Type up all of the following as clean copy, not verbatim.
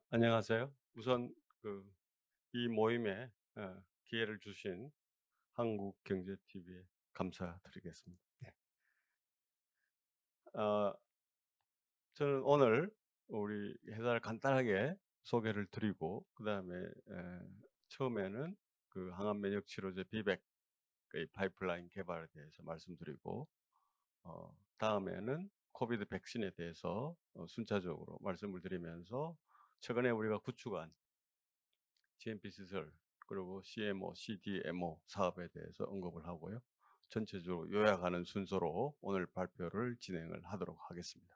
안녕하세요. 우선 이 모임에 기회를 주신 한국경제TV에 감사드리겠습니다. 네. 어, 저는 오늘 우리 회사를 간단하게 소개를 드리고, 그다음에 처음에는 그 항암 면역 치료제 비백의 파이프라인 개발에 대해서 말씀드리고, 다음에는 코비드 백신에 대해서 순차적으로 말씀을 드리면서 최근에 우리가 구축한 GMP 시설, 그리고 CMO, CDMO 사업에 대해서 언급을 하고요. 전체적으로 요약하는 순서로 오늘 발표를 진행을 하도록 하겠습니다.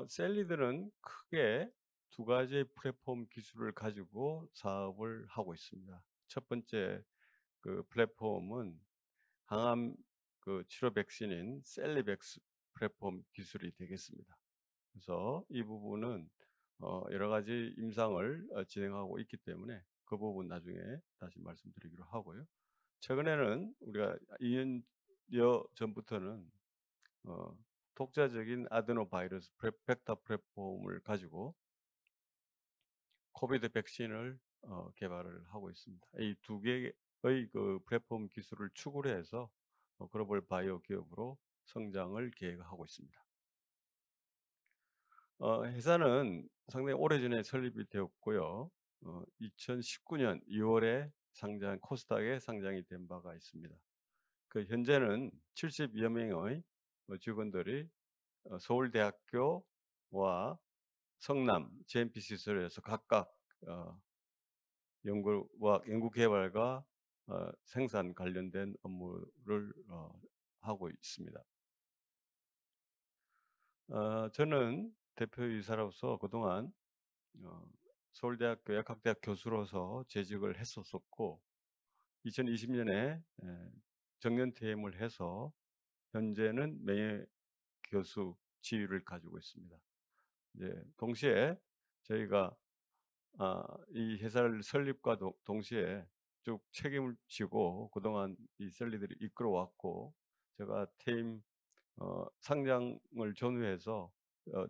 셀리들은 크게 두 가지의 플랫폼 기술을 가지고 사업을 하고 있습니다. 첫 번째 플랫폼은 항암 치료 백신인 셀리백스 플랫폼 기술이 되겠습니다. 그래서 이 부분은 여러 가지 임상을 진행하고 있기 때문에 그 부분 나중에 다시 말씀드리기로 하고요. 최근에는 우리가 2년여 전부터는 어, 독자적인 아데노 바이러스 벡터 플랫폼을 가지고 코비드 백신을 개발을 하고 있습니다. 이 두 개의 그 플랫폼 기술을 추구를 해서 글로벌 바이오 기업으로 성장을 계획하고 있습니다. 회사는 상당히 오래전에 설립이 되었고요. 2019년 2월에 상장 코스닥에 상장이 된 바가 있습니다. 현재는 70여 명의 직원들이 서울대학교와 성남 GMP 시설에서 각각 연구 개발과 생산 관련된 업무를 하고 있습니다. 저는 대표이사로서 그동안 어, 서울대학교 약학대학 교수로서 재직을 했었었고, 2020년에 정년퇴임을 해서 현재는 명예 교수 지위를 가지고 있습니다. 이제 동시에 저희가 이 회사를 설립과 동시에 쭉 책임을 지고 그동안 이 셀리들이 이끌어왔고, 제가 퇴임 상장을 전후해서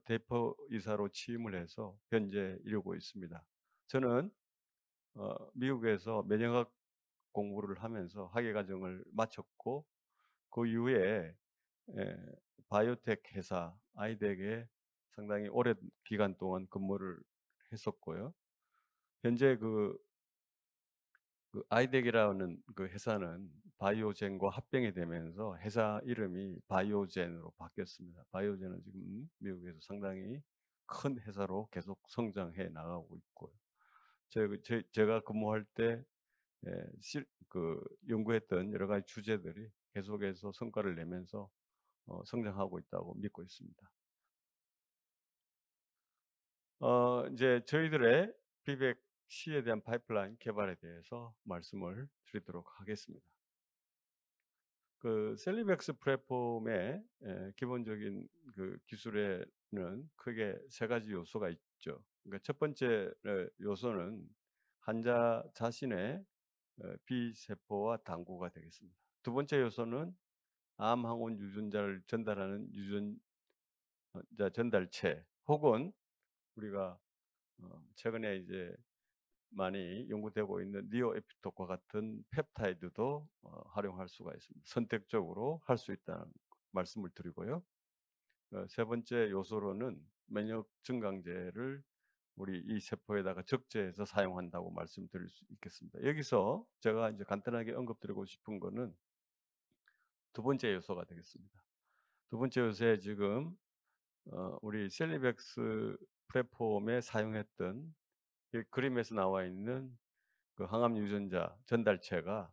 대표이사로 취임을 해서 현재 이루고 있습니다. 저는 미국에서 면역학 공부를 하면서 학예 과정을 마쳤고, 그 이후에 에, 바이오텍 회사 아이덱에 상당히 오랜 기간 동안 근무를 했었고요. 현재 아이덱이라는 그 회사는 바이오젠과 합병이 되면서 회사 이름이 바이오젠으로 바뀌었습니다. 바이오젠은 지금 미국에서 상당히 큰 회사로 계속 성장해 나가고 있고요. 제가 근무할 때 연구했던 여러 가지 주제들이 계속해서 성과를 내면서 성장하고 있다고 믿고 있습니다. 이제 저희들의 비백 C에 대한 파이프라인 개발에 대해서 말씀을 드리도록 하겠습니다. 셀리백스 플랫폼의 기본적인 기술에는 크게 세 가지 요소가 있죠. 그러니까 첫 번째 요소는 환자 자신의 B세포와 당구가 되겠습니다. 두 번째 요소는 암 항원 유전자를 전달하는 유전자 전달체, 혹은 우리가 최근에 이제 많이 연구되고 있는 니오에피톡과 같은 펩타이드도 활용할 수가 있습니다. 선택적으로 할 수 있다는 말씀을 드리고요. 세 번째 요소로는 면역 증강제를 우리 이 세포에다가 적재해서 사용한다고 말씀드릴 수 있겠습니다. 여기서 제가 이제 간단하게 언급드리고 싶은 거는 두 번째 요소가 되겠습니다. 두 번째 요소에 지금 우리 셀리백스 플랫폼에 사용했던 이 그림에서 나와 있는 항암 유전자 전달체가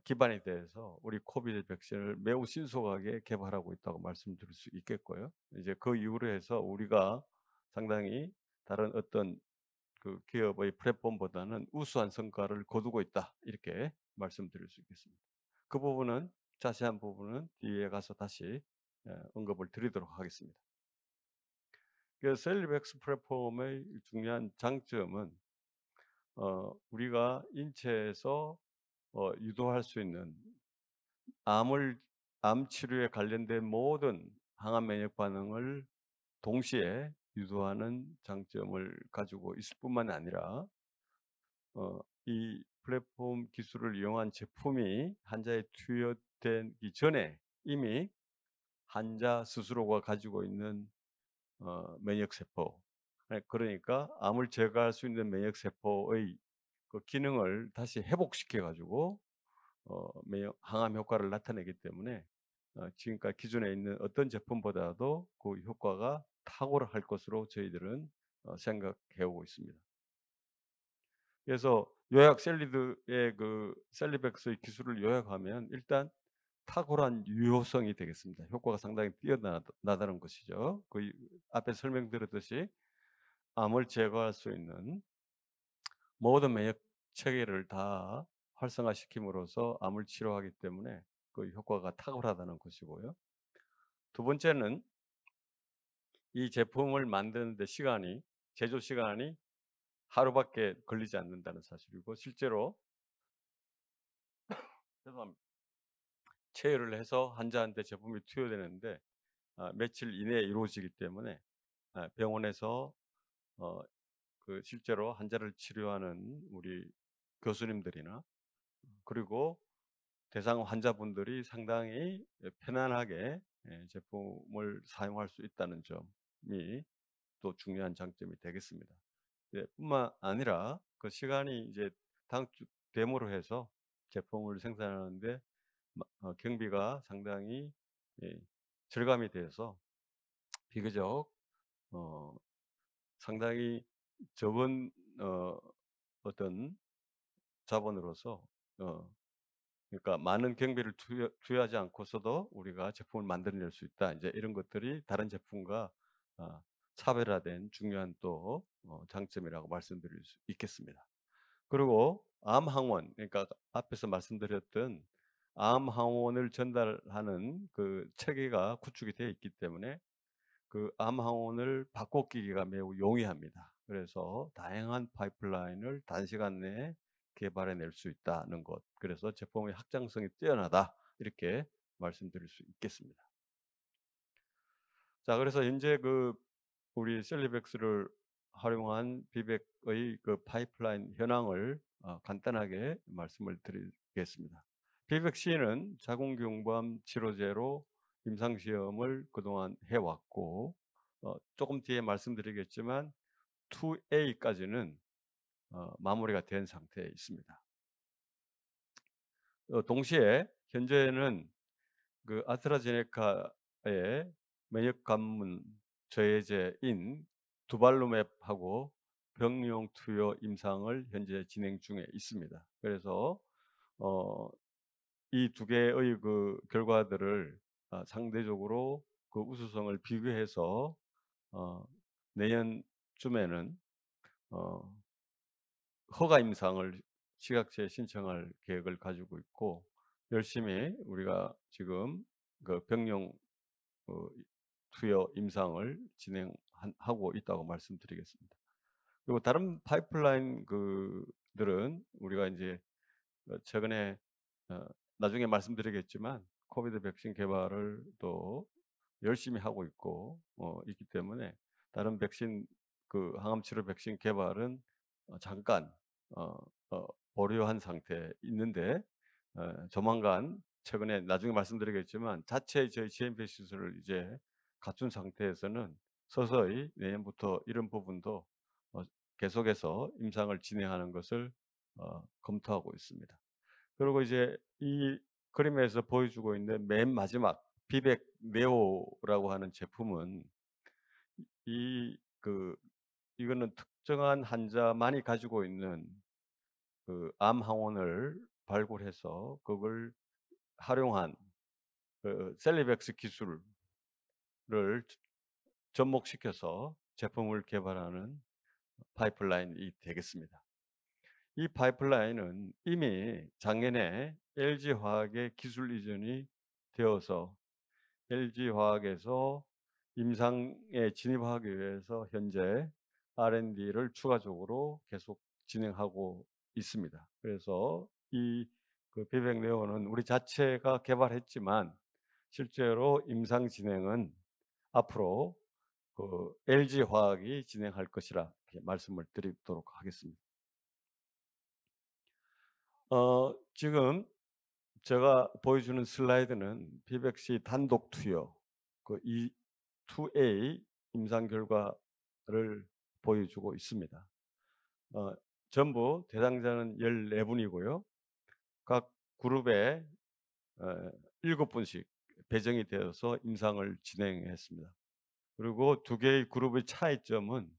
기반이 돼서 우리 코비드 백신을 매우 신속하게 개발하고 있다고 말씀드릴 수 있겠고요. 이제 그 이후로 해서 우리가 상당히 다른 어떤 기업의 플랫폼보다는 우수한 성과를 거두고 있다, 이렇게 말씀드릴 수 있겠습니다. 그 부분은 자세한 부분은 뒤에 가서 다시 언급을 드리도록 하겠습니다. 셀리백스 플랫폼의 중요한 장점은 우리가 인체에서 유도할 수 있는 암 치료에 관련된 모든 항암 면역 반응을 동시에 유도하는 장점을 가지고 있을 뿐만 아니라 이 플랫폼 기술을 이용한 제품이 환자에 투여되기 전에 이미 환자 스스로가 가지고 있는免疫세포, 그러니까 암을 제거할 수 있는免疫세포의 그 기능을 다시 회복시켜 가지고免疫항암 효과를 나타내기 때문에 지금까지 기존에 있는 어떤 제품보다도 그 효과가 탁월할 것으로 저희들은 생각해 오고 있습니다. 그래서 요약 셀리드의 그 셀리백스의 기술을 요약하면 일단 탁월한 유효성이 되겠습니다. 효과가 상당히 뛰어나다는 것이죠. 앞에 설명드렸듯이 암을 제거할 수 있는 모든免疫체계를 다 활성화시킴으로써 암을 치료하기 때문에 그 효과가 탁월하다는 것이고요. 두 번째는 이 제품을 만드는 데 제조 시간이 하루밖에 걸리지 않는다는 사실이고, 실제로 죄송합니다. 체열을 해서 환자한테 제품이 투여되는데 며칠 이내에 이루어지기 때문에 병원에서 어 실제로 환자를 치료하는 우리 교수님들이나 그리고 대상 환자분들이 상당히 편안하게 제품을 사용할 수 있다는 점이 또 중요한 장점이 되겠습니다. 뿐만 아니라 그 시간이 이제 단축됨으로 해서 제품을 생산하는 데 경비가 상당히 예 절감이 돼서 비교적 어 상당히 적은 어 어떤 자본으로서 어 그러니까 많은 경비를 투여하지 않고서도 우리가 제품을 만들어낼 수 있다. 이제 이런 것들이 다른 제품과 아 차별화된 중요한 또 장점이라고 말씀드릴 수 있겠습니다. 그리고 암 항원, 그러니까 앞에서 말씀드렸던 암 항원을 전달하는 그 체계가 구축이 되어 있기 때문에 그 암 항원을 바꿔끼기가 매우 용이합니다. 그래서 다양한 파이프라인을 단시간 내에 개발해 낼 수 있다는 것. 그래서 제품의 확장성이 뛰어나다. 이렇게 말씀드릴 수 있겠습니다. 자, 그래서 현재 우리 셀리백스를 활용한 비백의 그 파이프라인 현황을 간단하게 말씀을 드리겠습니다. 비백C는 자궁경부암 치료제로 임상시험을 그동안 해왔고 조금 뒤에 말씀드리겠지만 2A까지는 마무리가 된 상태에 있습니다. 동시에 현재는 그 아스트라제네카의 면역 관문 저해제인 두발루맵하고 병용 투여 임상을 현재 진행 중에 있습니다. 그래서 이 두 개의 그 결과들을 상대적으로 그 우수성을 비교해서 어 내년쯤에는 어 허가 임상을 식약처에 신청할 계획을 가지고 있고, 열심히 우리가 지금 그 병용 어 투여 임상을 하고 있다고 말씀드리겠습니다. 그리고 다른 파이프라인 들은 우리가 인제 최근에 어 나중에 말씀드리겠지만 코비드 백신 개발을 또 열심히 하고 있기 때문에 다른 백신 항암 치료 백신 개발은 잠깐 어 어 보류한 상태에 있는데 조만간 최근에 나중에 말씀드리겠지만 자체 저희 GMP 시설을 이제 갖춘 상태에서는 서서히 내년부터 이런 부분도 어 계속해서 임상을 진행하는 것을 검토하고 있습니다. 그리고 이제 이 그림에서 보여주고 있는 맨 마지막 비백 네오라고 하는 제품은 이 이거는 특정한 환자만이 가지고 있는 암 항원을 발굴해서 그걸 활용한 셀리백스 기술을 접목시켜서 제품을 개발하는 파이프라인이 되겠습니다. 이 파이프라인은 이미 작년에 LG화학의 기술 이전이 되어서 LG화학에서 임상에 진입하기 위해서 현재 R&D를 추가적으로 계속 진행하고 있습니다. 그래서 비백 네오는 우리 자체가 개발했지만 실제로 임상 진행은 앞으로 LG화학이 진행할 것이라 이렇게 말씀을 드리도록 하겠습니다. 지금 제가 보여주는 슬라이드는 비백시 단독 투여 이 2A 임상 결과를 보여주고 있습니다. 어 전부 대상자는 14 분이고요. 각 그룹에 어 7 분씩 배정이 되어서 임상을 진행했습니다. 그리고 두 개의 그룹의 차이점은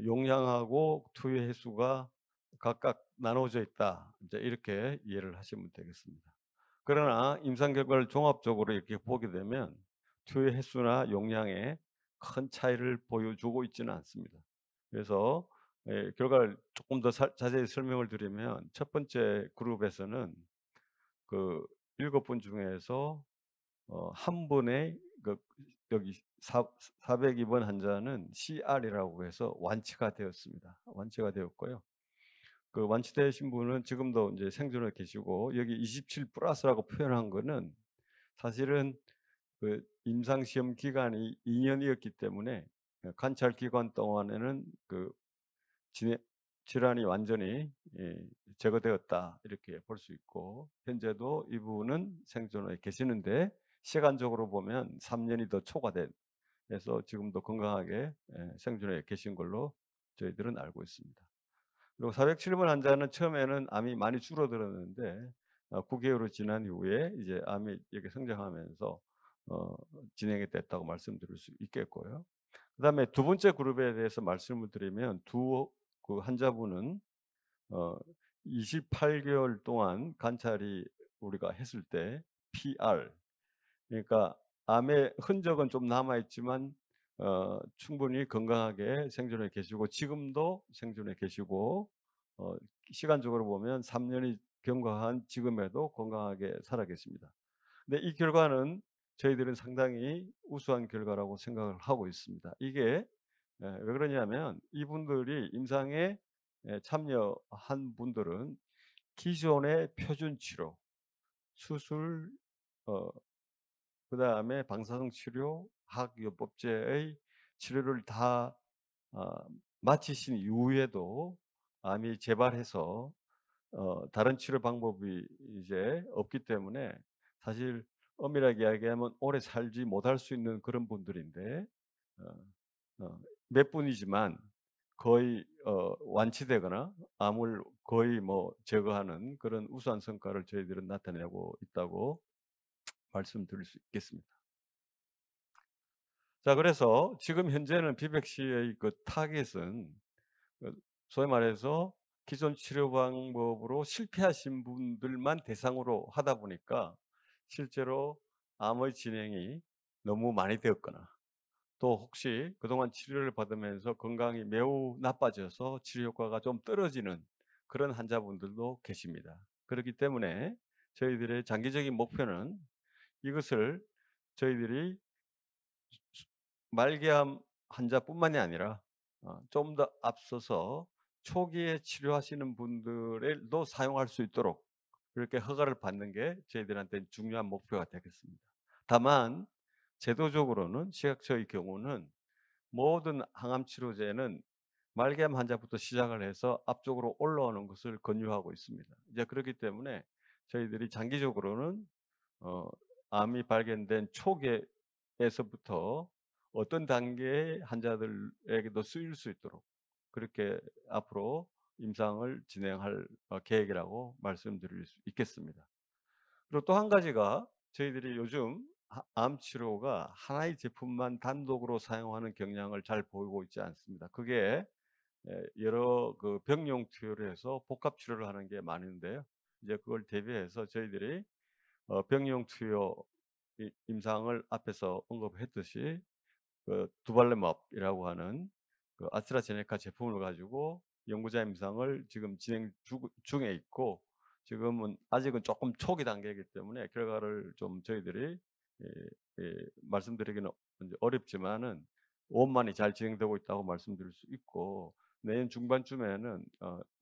용량하고 투여 횟수가 각각 나눠져 있다. 이제 이렇게 이해를 하시면 되겠습니다. 그러나 임상 결과를 종합적으로 이렇게 보게 되면 투여 횟수나 용량에 큰 차이를 보여주고 있지는 않습니다. 그래서 결과를 조금 더 자세히 설명을 드리면 첫 번째 그룹에서는 그 7분 중에서 한 분의 여기 402번 환자는 CR이라고 해서 완치가 되었습니다. 완치가 되었고요. 그 완치되신 분은 지금도 이제 생존해 계시고 여기 27 플러스라고 표현한 거는 사실은 그 임상 시험 기간이 2 년이었기 때문에 관찰 기간 동안에는 그 진해 질환이 완전히 제거되었다 이렇게 볼 수 있고 현재도 이분은 생존해 계시는데 시간적으로 보면 3 년이 더 초과된 해서 지금도 건강하게 생존해 계신 걸로 저희들은 알고 있습니다. 그리고 407번 환자는 처음에는 암이 많이 줄어들었는데 9 개월이 지난 이후에 이제 암이 이렇게 성장하면서 어 진행이 됐다고 말씀드릴 수 있겠고요. 그다음에 두 번째 그룹에 대해서 말씀을 드리면 그 환자분은 어 28 개월 동안 관찰이 우리가 했을 때 PR 그러니까 암의 흔적은 좀 남아 있지만 충분히 건강하게 생존해 계시고 지금도 생존해 계시고 어 시간적으로 보면 3 년이 경과한 지금에도 건강하게 살아 계십니다. 근데 이 결과는 저희들은 상당히 우수한 결과라고 생각을 하고 있습니다. 이게 왜 그러냐면 이분들이 임상에 참여한 분들은 기존의 표준 치료, 수술 어 그다음에 방사성 치료, 항요법제의 치료를 다 어 마치신 이후에도 암이 재발해서 다른 치료 방법이 이제 없기 때문에 사실 엄밀하게 이야기하면 오래 살지 못할 수 있는 그런 분들인데 어 몇 분이지만 거의 완치되거나 암을 거의 뭐 제거하는 그런 우수한 성과를 저희들은 나타내고 있다고 말씀드릴 수 있겠습니다. 자 그래서 지금 현재는 비백시의 그 타겟은 소위 말해서 기존 치료 방법으로 실패하신 분들만 대상으로 하다 보니까 실제로 암의 진행이 너무 많이 되었거나 또 혹시 그동안 치료를 받으면서 건강이 매우 나빠져서 치료 효과가 좀 떨어지는 그런 환자분들도 계십니다. 그렇기 때문에 저희들의 장기적인 목표는 이것을 저희들이 말기암 환자뿐만이 아니라 좀 더 앞서서 초기에 치료하시는 분들도 사용할 수 있도록 그렇게 허가를 받는 게 저희들한테는 중요한 목표가 되겠습니다. 다만 제도적으로는 식약처의 경우는 모든 항암 치료제는 말기암 환자부터 시작을 해서 앞쪽으로 올라오는 것을 권유하고 있습니다. 이제 그렇기 때문에 저희들이 장기적으로는 어 암이 발견된 초기에서부터 어떤 단계의 환자들에게도 쓰일 수 있도록 그렇게 앞으로 임상을 진행할 계획이라고 말씀드릴 수 있겠습니다. 그리고 또 한 가지가 저희들이 요즘 암 치료가 하나의 제품만 단독으로 사용하는 경향을 잘 보이고 있지 않습니다. 그게 여러 그 병용 투여를 해서 복합 치료를 하는 게 많은데요. 이제 그걸 대비해서 저희들이 병용 투여 임상을 앞에서 언급했듯이 그 두발레맙이라고 하는 그 아스트라제네카 제품을 가지고 연구자 임상을 지금 진행 중에 있고 지금은 아직은 조금 초기 단계이기 때문에 결과를 좀 저희들이 예 말씀드리기는 이제 어렵지만은 원만히 잘 진행되고 있다고 말씀드릴 수 있고 내년 중반쯤에는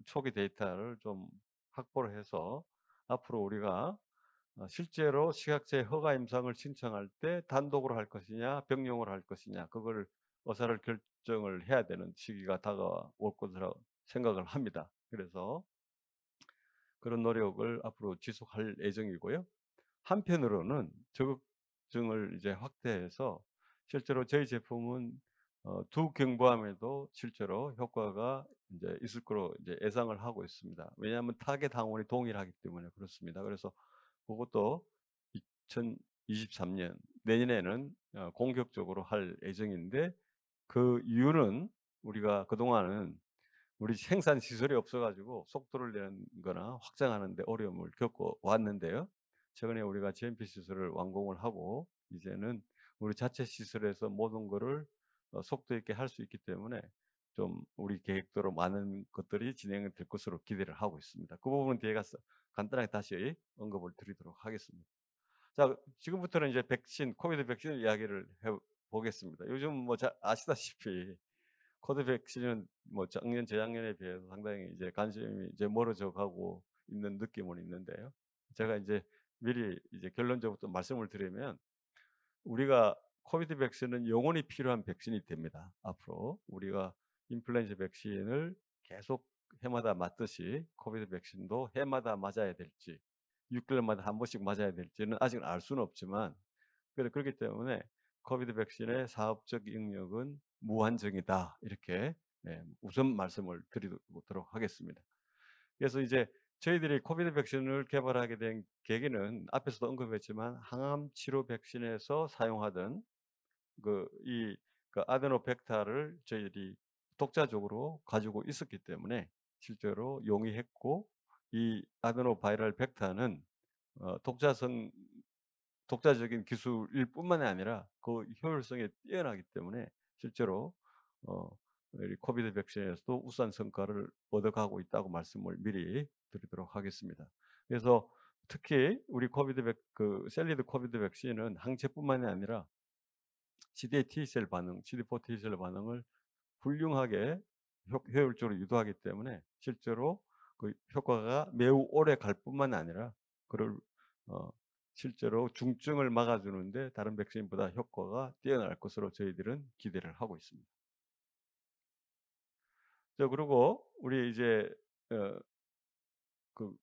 초기 데이터를 좀 확보를 해서 앞으로 우리가 실제로 식약처에 허가 임상을 신청할 때 단독으로 할 것이냐 병용으로 할 것이냐 그걸 의사를 결정을 해야 되는 시기가 다가올 것이라고 생각을 합니다. 그래서 그런 노력을 앞으로 지속할 예정이고요. 한편으로는 저급증을 이제 확대해서 실제로 저희 제품은 두 경부암에도 실제로 효과가 이제 있을 거로 이제 예상을 하고 있습니다. 왜냐하면 타겟 항원이 동일하기 때문에 그렇습니다. 그래서 그것도 2023년 내년에는 공격적으로 할 예정인데, 그 이유는 우리가 그동안은 우리 생산 시설이 없어 가지고 속도를 내는 거나 확장하는 데 어려움을 겪어 왔는데요. 최근에 우리가 GMP 시설을 완공을 하고 이제는 우리 자체 시설에서 모든 거를 속도 있게 할 수 있기 때문에 좀 우리 계획대로 많은 것들이 진행이 될 것으로 기대를 하고 있습니다. 그 부분은 뒤에 가서 간단하게 다시 언급을 드리도록 하겠습니다. 자, 지금부터는 이제 백신, 코비드 백신 이야기를 해 보겠습니다. 요즘 뭐 아시다시피 코드 백신은 뭐 작년, 재작년에 비해서 상당히 이제 관심이 이제 멀어져 가고 있는 느낌은 있는데요. 제가 이제 미리 이제 결론적으로 말씀을 드리면, 우리가 코비드 백신은 영원히 필요한 백신이 됩니다. 앞으로 우리가 인플루엔자 백신을 계속 해마다 맞듯이 코비드 백신도 해마다 맞아야 될지, 6개월마다 한 번씩 맞아야 될지는 아직은 알 수는 없지만, 그렇기 때문에 코비드 백신의 사업적 영역은 무한정이다. 이렇게 우선 말씀을 드리도록 하겠습니다. 그래서 이제 저희들이 코비드 백신을 개발하게 된 계기는 앞에서도 언급했지만, 항암 치료 백신에서 사용하던 아데노벡터를 저희들이 독자적으로 가지고 있었기 때문에 실제로 용이했고, 이 아데노바이럴 벡터는 독자성 독자적인 기술일 뿐만이 아니라 그 효율성이 뛰어나기 때문에 실제로 어 이 코비드 백신에서도 우수한 성과를 얻어가고 있다고 말씀을 미리 드리도록 하겠습니다. 그래서 특히 우리 셀리드 코비드 백신은 항체뿐만이 아니라 CD8 T셀 반응, CD4 T셀 반응을 훌륭하게 효율적으로 유도하기 때문에 실제로 그 효과가 매우 오래 갈 뿐만 아니라 그를 어 실제로 중증을 막아주는데 다른 백신보다 효과가 뛰어날 것으로 저희들은 기대를 하고 있습니다. 그리고 우리 이제 어 그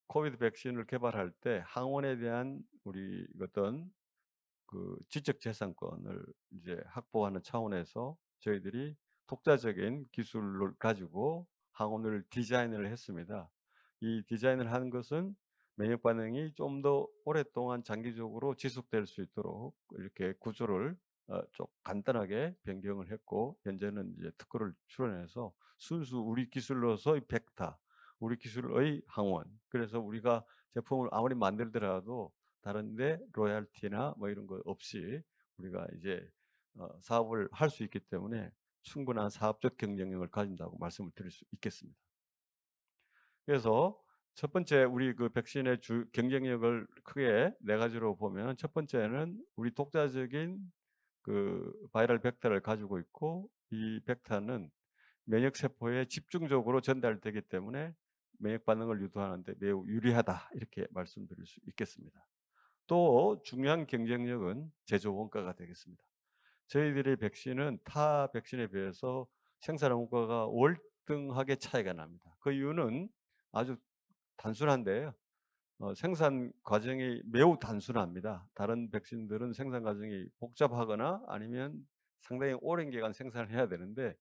코비드 백신을 개발할 때 항원에 대한 우리 어떤 지적 재산권을 이제 확보하는 차원에서 저희들이 독자적인 기술을 가지고 항원을 디자인을 했습니다. 이 디자인을 하는 것은 면역 반응이 좀 더 오랫동안 장기적으로 지속될 수 있도록 이렇게 구조를 좀 간단하게 변경을 했고, 현재는 이제 특허를 출원해서 순수 우리 기술로서의 벡터, 우리 기술의 항원, 그래서 우리가 제품을 아무리 만들더라도 다른 데 로열티나 뭐 이런 거 없이 우리가 이제 사업을 할 수 있기 때문에 충분한 사업적 경쟁력을 가진다고 말씀을 드릴 수 있겠습니다. 그래서 첫 번째 우리 백신의 경쟁력을 크게 네 가지로 보면, 첫 번째는 우리 독자적인 바이럴 벡터를 가지고 있고, 이 벡터는 면역 세포에 집중적으로 전달되기 때문에 면역 반응을 유도하는 데 매우 유리하다. 이렇게 말씀드릴 수 있겠습니다. 또 중요한 경쟁력은 제조 원가가 되겠습니다. 저희들의 백신은 타 백신에 비해서 생산 원가가 월등하게 차이가 납니다. 그 이유는 아주 단순한데요. 생산 과정이 매우 단순합니다. 다른 백신들은 생산 과정이 복잡하거나 아니면 상당히 오랜 기간 생산을 해야 되는데,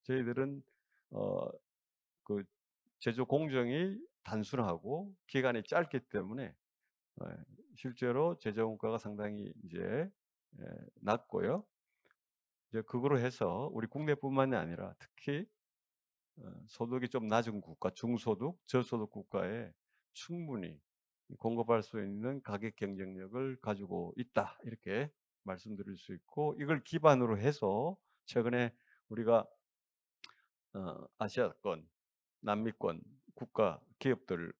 저희들은 어 그 제조 공정이 단순하고 기간이 짧기 때문에 예. 실제로 제조 원가가 상당히 이제 낮고요. 이제 그거로 해서 우리 국내뿐만이 아니라 특히 소득이 좀 낮은 국가, 중소득, 저소득 국가에 충분히 공급할 수 있는 가격 경쟁력을 가지고 있다. 이렇게 말씀드릴 수 있고, 이걸 기반으로 해서 최근에 우리가 아시아권, 남미권 국가 기업들의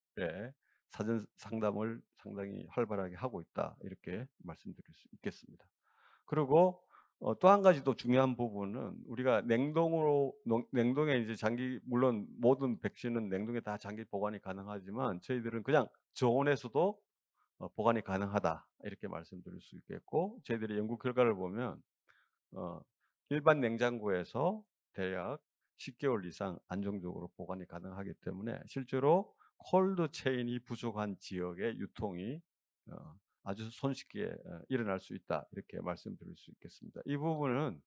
사전 상담을 상당히 활발하게 하고 있다. 이렇게 말씀드릴 수 있겠습니다. 그리고 또 한 가지 또 중요한 부분은, 우리가 냉동에 이제 물론 모든 백신은 냉동에 다 장기 보관이 가능하지만 저희들은 그냥 저온에서도 보관이 가능하다. 이렇게 말씀드릴 수 있겠고, 저희들이 연구 결과를 보면 어 일반 냉장고에서 대략 10개월 이상 안정적으로 보관이 가능하기 때문에 실제로 콜드 체인이 부족한 지역의 유통이 아주 손쉽게 일어날 수 있다. 이렇게 말씀드릴 수 있겠습니다. 이 부분은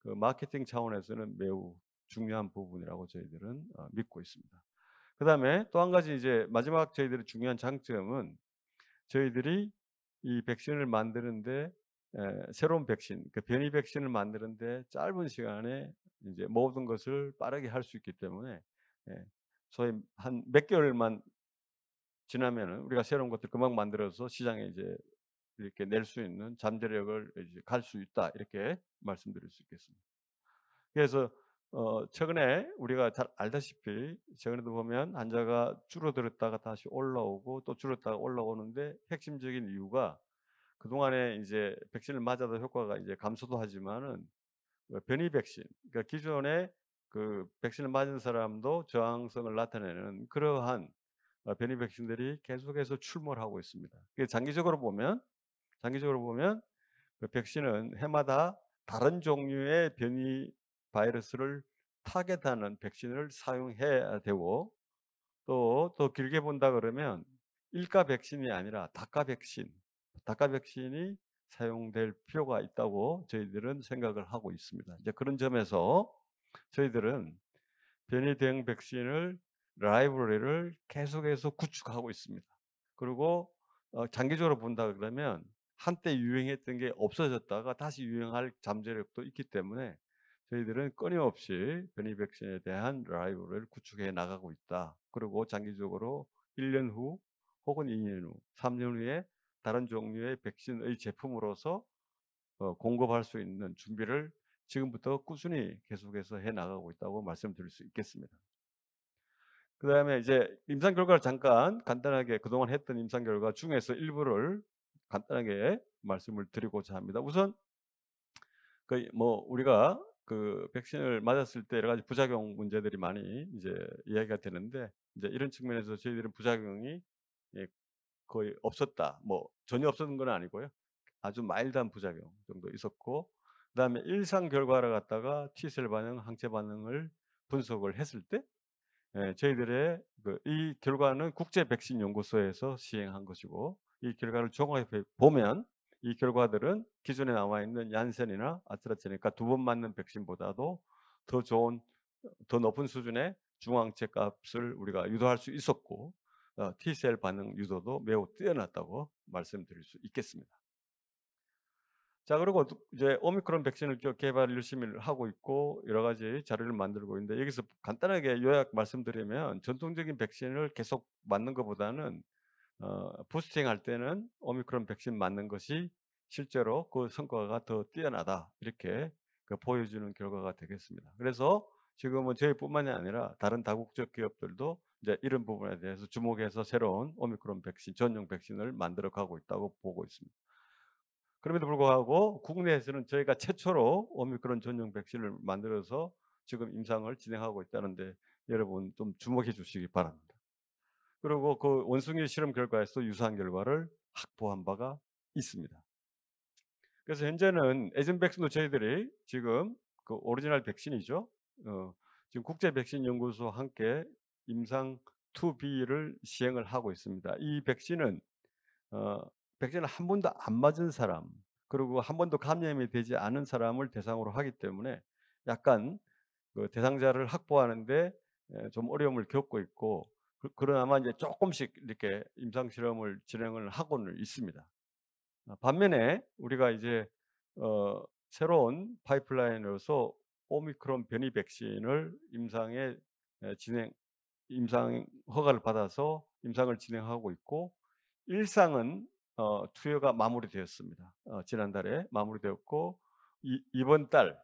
그 마케팅 차원에서는 매우 중요한 부분이라고 저희들은 믿고 있습니다. 그다음에 또 한 가지 이제 마지막 저희들의 중요한 장점은 저희들이 이 백신을 만드는데 새로운 백신, 그 변이 백신을 만드는데 짧은 시간에 이제 모든 것을 빠르게 할 수 있기 때문에 예 소위 한 몇 개월만 지나면은 우리가 새로운 것들 금방 만들어서 시장에 이제 이렇게 낼 수 있는 잠재력을 이제 갈 수 있다. 이렇게 말씀드릴 수 있겠습니다. 그래서 최근에 우리가 잘 알다시피 최근에도 보면 환자가 줄어들었다가 다시 올라오고 또 줄었다가 올라오는데 핵심적인 이유가 그동안에 이제 백신을 맞아도 효과가 이제 감소도 하지만은 변이 백신, 그러니까 기존에 그 백신을 맞은 사람도 저항성을 나타내는 그러한 변이 백신들이 계속해서 출몰을 하고 있습니다. 장기적으로 보면 그 백신은 해마다 다른 종류의 변이 바이러스를 타겟하는 백신을 사용해야 되고, 또 더 길게 본다 그러면 일가 백신이 아니라 다가 백신이 사용될 필요가 있다고 저희들은 생각을 하고 있습니다. 이제 그런 점에서 저희들은 변이 대응 백신을 라이브러리를 계속해서 구축하고 있습니다. 그리고 장기적으로 본다 그러면 한때 유행했던 게 없어졌다가 다시 유행할 잠재력도 있기 때문에 저희들은 끊임없이 변이 백신에 대한 라이브러리를 구축해 나가고 있다. 그리고 장기적으로 1년 후 혹은 2년 후, 3년 후에 다른 종류의 백신의 제품으로서 공급할 수 있는 준비를 지금부터 꾸준히 계속해서 해 나가고 있다고 말씀드릴 수 있겠습니다. 그다음에 이제 임상 결과를 잠깐 간단하게 그동안 했던 임상 결과 중에서 일부를 간단하게 말씀을 드리고자 합니다. 우선 그 뭐 우리가 그 백신을 맞았을 때 여러 가지 부작용 문제들이 많이 이제 이야기가 되는데, 이제 이런 측면에서 저희들은 부작용이 예 거의 없었다. 뭐 전혀 없었는 건 아니고요. 아주 마일드한 부작용 정도 있었고, 그다음에 일상 결과를 갖다가 T셀 반응, 항체 반응을 분석을 했을 때 저희들의 이 결과는 국제 백신 연구소에서 시행한 것이고, 이 결과를 종합해 보면 이 결과들은 기존에 나와 있는 얀센이나 아스트라제네카 두 번 맞는 백신보다도 더 좋은 더 높은 수준의 중항체 값을 우리가 유도할 수 있었고, T셀 반응 유도도 매우 뛰어났다고 말씀드릴 수 있겠습니다. 자, 그리고 또 이제 오미크론 백신을 저 개발을 열심히 하고 있고 여러 가지 자료를 만들고 있는데, 여기서 간단하게 요약 말씀드리면 전통적인 백신을 계속 맞는 것보다는 부스팅할 때는 오미크론 백신 맞는 것이 실제로 그 성과가 더 뛰어나다. 이렇게 보여주는 결과가 되겠습니다. 그래서 지금은 저희뿐만이 아니라 다른 다국적 기업들도 이제 이런 부분에 대해서 주목해서 새로운 오미크론 백신 전용 백신을 만들어 가고 있다고 보고 있습니다. 그럼에도 불구하고 국내에서는 저희가 최초로 오미크론 전용 백신을 만들어서 지금 임상을 진행하고 있다는데 여러분 좀 주목해 주시기 바랍니다. 그리고 그 원숭이 실험 결과에서 유사한 결과를 확보한 바가 있습니다. 그래서 현재는 에전 백신도 저희들이 지금 그 오리지널 백신이죠. 지금 국제 백신 연구소와 함께 임상 2B를 시행을 하고 있습니다. 이 백신은 어 백신을 한 번도 안 맞은 사람, 그리고 한 번도 감염이 되지 않은 사람을 대상으로 하기 때문에 약간 그 대상자를 확보하는 데 좀 어려움을 겪고 있고, 그러나마 이제 쪼끔씩 이렇게 임상 실험을 진행을 하고는 있습니다. 반면에 우리가 이제 새로운 파이프라인으로서 오미크론 변이 백신을 임상에 진행 임상 허가를 받아서 임상을 진행하고 있고, 일상은 투여가 마무리되었습니다. 지난달에 마무리되었고 이번 달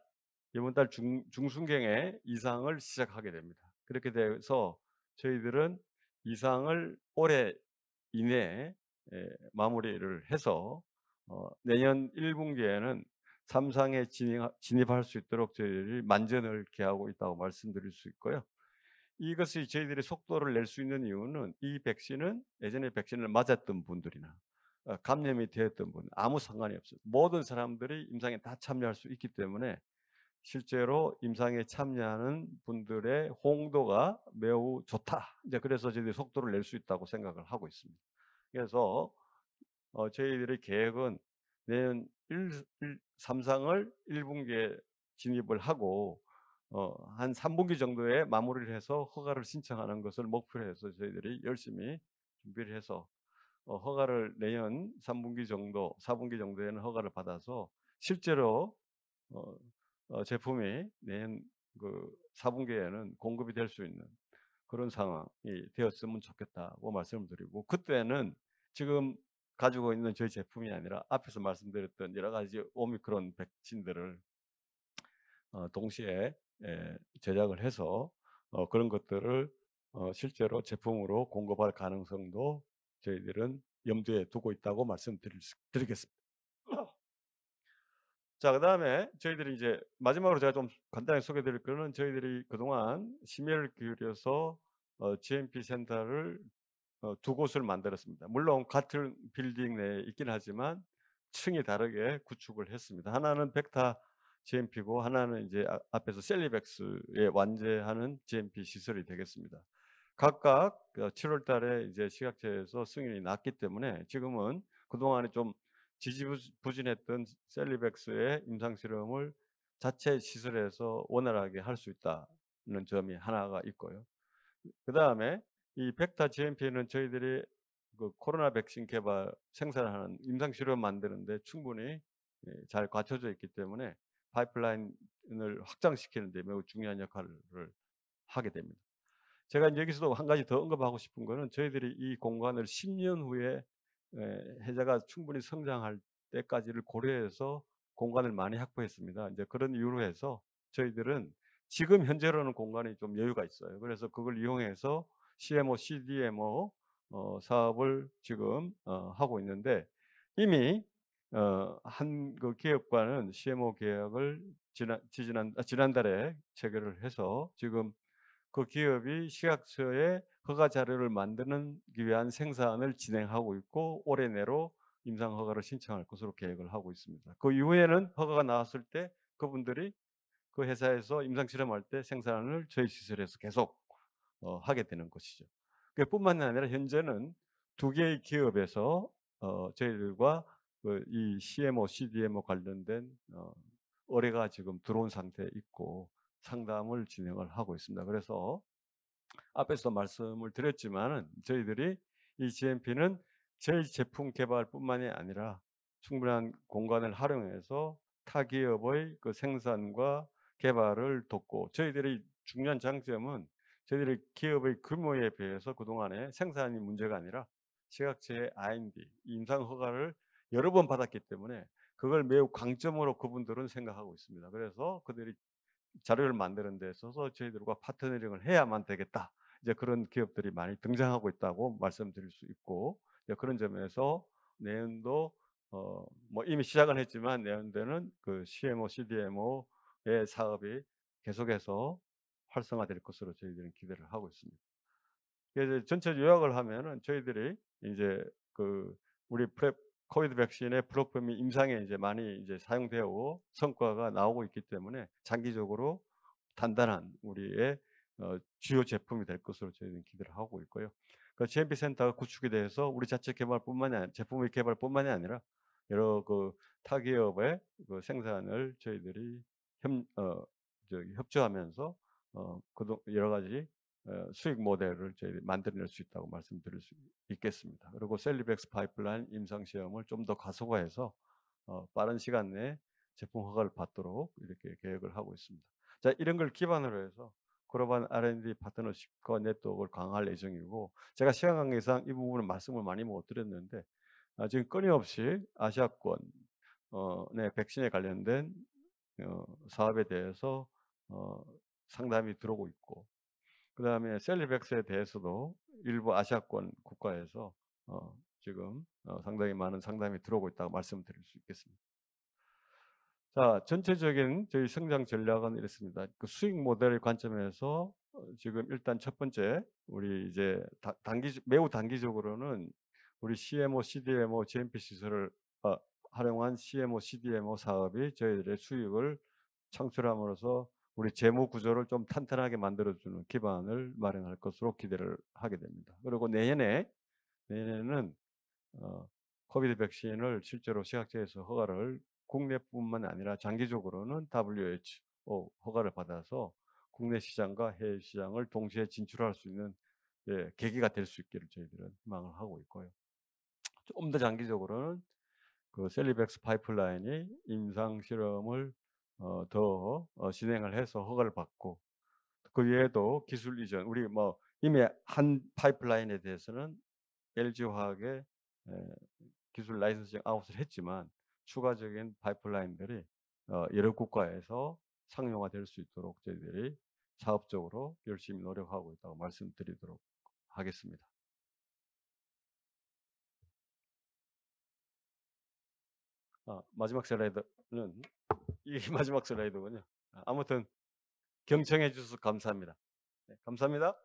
중순경에 이상을 시작하게 됩니다. 그렇게 돼서 저희들은 이상을 올해 이내에 마무리를 해서 내년 1 분기에는 3 상에 진입할 수 있도록 저희들이 만전을 기하고 있다고 말씀드릴 수 있고요. 이것이 저희들이 속도를 낼 수 있는 이유는 이 백신은 예전에 백신을 맞았던 분들이나 감염이 되었던 분 아무 상관이 없어요. 모든 사람들이 임상에 다 참여할 수 있기 때문에 실제로 임상에 참여하는 분들의 호응도가 매우 좋다. 이제 그래서 저희들이 속도를 낼 수 있다고 생각을 하고 있습니다. 그래서 저희들의 계획은 내년 3상을 1 분기에 진입을 하고 한 3 분기 정도에 마무리를 해서 허가를 신청하는 것을 목표로 해서 저희들이 열심히 준비를 해서 허가를 내년 3 분기 정도, 4 분기 정도에는 허가를 받아서 실제로 어 제품이 내년 그 4 분기에는 공급이 될 수 있는 그런 상황이 되었으면 좋겠다고 말씀을 드리고, 그때는 지금 가지고 있는 저희 제품이 아니라 앞에서 말씀드렸던 여러 가지 오미크론 백신들을 동시에 제작을 해서 그런 것들을 실제로 제품으로 공급할 가능성도 저희들은 염두에 두고 있다고 드리겠습니다. 자, 그다음에 저희들이 이제 마지막으로 제가 좀 간단히 소개해 드릴 거는, 저희들이 그동안 심혈을 기울여서 GMP 센터를 2곳을 만들었습니다. 물론 같은 빌딩 내에 있긴 하지만 층이 다르게 구축을 했습니다. 하나는 벡터 GMP고 하나는 이제 앞에서 셀리백스에 완제하는 GMP 시설이 되겠습니다. 각각 7월 달에 이제 식약처에서 승인이 났기 때문에 지금은 그동안에 좀 지지부진했던 셀리백스의 임상 실험을 자체 시설에서 원활하게 할 수 있다는 점이 하나가 있고요. 그다음에 이 벡터 GMP는 저희들이 그 코로나 백신 개발 생산하는 임상 실험 만드는 데 충분히 잘 갖춰져 있기 때문에 파이프라인을 확장시키는 데 매우 중요한 역할을 하게 됩니다. 제가 이제 여기서도 한 가지 더 언급하고 싶은 거는, 저희들이 이 공간을 10년 후에 해자가 충분히 성장할 때까지를 고려해서 공간을 많이 확보했습니다. 이제 그런 이유로 해서 저희들은 지금 현재로는 공간이 좀 여유가 있어요. 그래서 그걸 이용해서 CMO, CDMO 사업을 지금 하고 있는데, 이미 한 그 기업과는 CMO 계약을 지난달에 체결을 해서 지금 그 기업이 식약처에 허가 자료를 만드는 위한 생산을 진행하고 있고, 올해 내로 임상 허가를 신청할 것으로 계획을 하고 있습니다. 그 이후에는 허가가 나왔을 때 그분들이 그 회사에서 임상 실험할 때 생산을 저희 시설에서 계속 하게 되는 것이죠. 뿐만 아니라 현재는 2개의 기업에서 저희들과 그 이 CMO, CDMO 관련된 의뢰가 지금 들어온 상태에 있고 상담을 진행을 하고 있습니다. 그래서 앞에서 말씀을 드렸지만은 저희들이 이 GMP는 저희 제품 개발뿐만이 아니라 충분한 공간을 활용해서 타 기업의 그 생산과 개발을 돕고, 저희들이 중요한 장점은 저희들이 기업의 규모에 비해서 그동안에 생산이 문제가 아니라 식약처의 R&D 임상 허가를 여러 번 받았기 때문에 그걸 매우 강점으로 그분들은 생각하고 있습니다. 그래서 그들이 자료를 만드는 데 있어서 저희들과 파트너링을 해야만 되겠다, 이제 그런 기업들이 많이 등장하고 있다고 말씀드릴 수 있고, 이제 그런 점에서 내년도 뭐 이미 시작은 했지만 내년도에는 그 CMO, CDMO의 사업이 계속해서 활성화될 것으로 저희들은 기대를 하고 있습니다. 그래서 전체 요약을 하면은 저희들이 이제 그 우리 프랩 코비드 백신의 프로포미 임상에 이제 많이 이제 사용되어 오고 성과가 나오고 있기 때문에 장기적으로 단단한 우리의 주요 제품이 될 것으로 저희는 기대를 하고 있고요. 그 GMP 센터가 구축이 돼서 우리 자체 개발뿐만이 아니라 제품의 개발뿐만이 아니라 여러 그 타 기업의 그 생산을 저희들이 협 저기 협조하면서 그동 여러 가지 수익 모델을 저희들이 만들어낼 수 있다고 말씀드릴 수 있겠습니다. 그리고 셀리백스 파이프라인 임상 시험을 좀 더 가속화해서 빠른 시간 내에 제품 허가를 받도록 이렇게 계획을 하고 있습니다. 자, 이런 걸 기반으로 해서 글로벌 R&D 파트너십과 네트워크를 강화할 예정이고, 제가 시간 관계상 이 부분은 말씀을 많이 못 드렸는데 지금 끊임없이 아시아권 내 백신에 관련된 사업에 대해서 어 상담이 들어오고 있고, 그다음에 셀리백스에 대해서도 일부 아시아권 국가에서 지금 상당히 많은 상담이 들어오고 있다고 말씀드릴 수 있겠습니다. 자, 전체적인 저희 성장 전략은 이렇습니다. 그 수익 모델의 관점에서 지금 일단 첫 번째, 우리 이제 매우 단기적으로는 우리 CMO, CDMO, GMP 시설을 활용한 CMO, CDMO 사업이 저희들의 수익을 창출함으로써 우리 재무 구조를 좀 탄탄하게 만들어 주는 기반을 마련할 것으로 기대를 하게 됩니다. 그리고 내년에는 어 코비드 백신을 실제로 식약처에서 허가를 국내뿐만 아니라 장기적으로는 WHO 허가를 받아서 국내 시장과 해외 시장을 동시에 진출할 수 있는 계기가 될 수 있기를 저희들은 희망을 하고 있고요. 좀 더 장기적으로는 그 셀리백스 파이프라인이 임상 실험을 진행을 해서 허가를 받고 그 외에도 기술 이전 우리 뭐 이미 한 파이프라인에 대해서는 LG화학의 에 기술 라이선싱 아웃을 했지만 추가적인 파이프라인들이 여러 국가에서 상용화될 수 있도록 저희들이 사업적으로 열심히 노력하고 있다고 말씀드리도록 하겠습니다. 마지막 슬라이드는 이게 마지막 슬라이드군요. 아무튼 경청해 주셔서 감사합니다. 네, 감사합니다.